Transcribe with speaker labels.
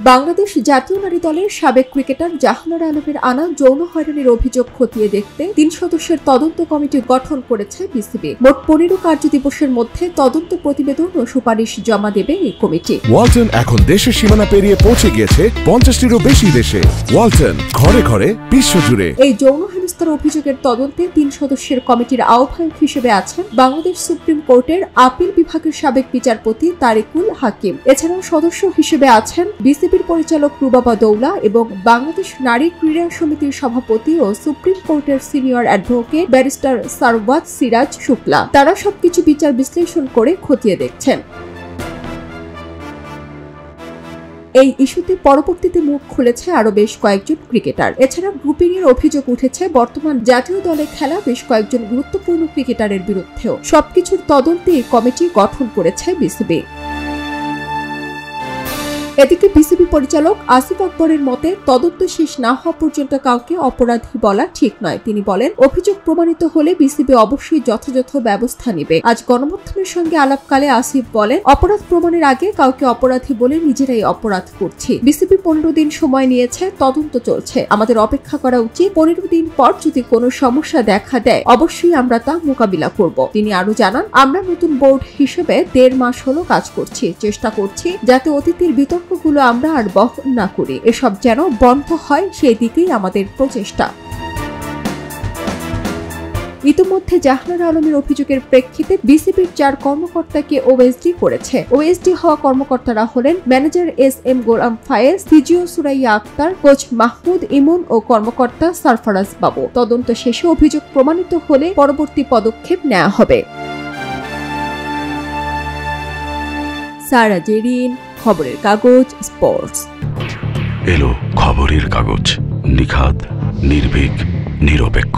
Speaker 1: বাংলাদেশ জাতীয় নারী দলের সাবেক ক্রিকেটার জাহানারা আলমের আনা যৌন হয়রানির অভিযোগ খতিয়ে দেখতে 3 সদস্যের তদন্ত কমিটি গঠন করেছে বিসিবি। মোট 15 কার্যদিবসের মধ্যে তদন্ত প্রতিবেদন ও সুপারিশ জমা দেবে এই কমিটি।
Speaker 2: ওয়ালটন এখন দেশের সীমানা পেরিয়ে পৌঁছে গিয়েছে 50টিরও বেশি দেশে। ওয়ালটন, ঘরে ঘরে বিশ্বজুড়ে।
Speaker 1: এই যৌন হেনস্থার অভিযোগের তদন্তে 3 সদস্যের কমিটির আহ্বায়ক হিসেবে আছেন বাংলাদেশ সুপ্রিম কোর্টের আপিল বিভাগের সাবেক বিচারপতি তারিকুল হাকিম। এছাড়াও সদস্য হিসেবে আছেন বিসিবির পরিচালক রুবাবা দৌলা এবং বাংলাদেশ নারী ক্রীড়া সমিতির সভাপতি ও সুপ্রিম কোর্টের senior advocate barrister Sarwat Siraj Shukla. তারা সবকিছু বিচার বিশ্লেষণ করে খতিয়ে দেখছেন। এই ইস্যুতে পরবর্তীতে মুখ খুলেছে আরো বেশ কয়েকজন ক্রিকেটার। এছাড়া গ্রুপিং এর অভিযোগ উঠেছে বর্তমান জাতীয় দলে খেলা বেশ কয়েকজন গুরুত্বপূর্ণ ক্রিকেটারের বিরুদ্ধেও। সবকিছুর তদন্তে এই কমিটি গঠন করেছে বিসিবি। এদিকে বিসিবি পরিচালক আসিফ আকবরের মতে তদন্ত শেষ না হওয়া পর্যন্ত কাউকে অপরাধী বলা ঠিক নয়। তিনি বলেন, অভিযোগ প্রমাণিত হলে বিসিবি অবশ্যই যথাযথ ব্যবস্থা নেবে। আজ গণমাধ্যমের সঙ্গে আলাপকালে আসিফ বলেন, অপরাধ প্রমাণের আগে কাউকে অপরাধী বলে নিজেরাই অপরাধ করছি। বিসিবি 15 দিন সময় নিয়েছে, তদন্ত চলছে। আমাদের অপেক্ষা করা উচিত। 15 দিন পর যদি কোনো সমস্যা দেখা দেয় অবশ্যই আমরা তা মোকাবিলা করব। তিনি আরো জানান, আমরা নতুন বোর্ড হিসেবে 1.5 মাস হলো কাজ করছি। চেষ্টা করছি যাতে অতীতের বিতর্কগুলো আমরা আর বহন না করি। এসব যেন বন্ধ হয়, সেই দিকেই আমাদের প্রচেষ্টা। ইতিমধ্যে জাহানারা আলমের অভিযোগের প্রেক্ষিতে বিসিবির 4 কর্মকর্তাকে ওএসডি করেছে। ওএসডি হওয়া কর্মকর্তারা হলেন ম্যানেজার এস.এম. গোলাম ফায়েজ, ফিজিও সুরাইয়া আক্তার, কোচ মাহমুদ ইমন ও কর্মকর্তা সারফারাজ বাবু। তদন্ত শেষে অভিযোগ প্রমাণিত হলে পরবর্তী পদক্ষেপ নেওয়া হবে। সারা জেরিন, খবরের কাগজ, স্পোর্টস।
Speaker 3: এলো খবরের কাগজ, নিখাত, নির্ভীক, নিরপেক্ষ।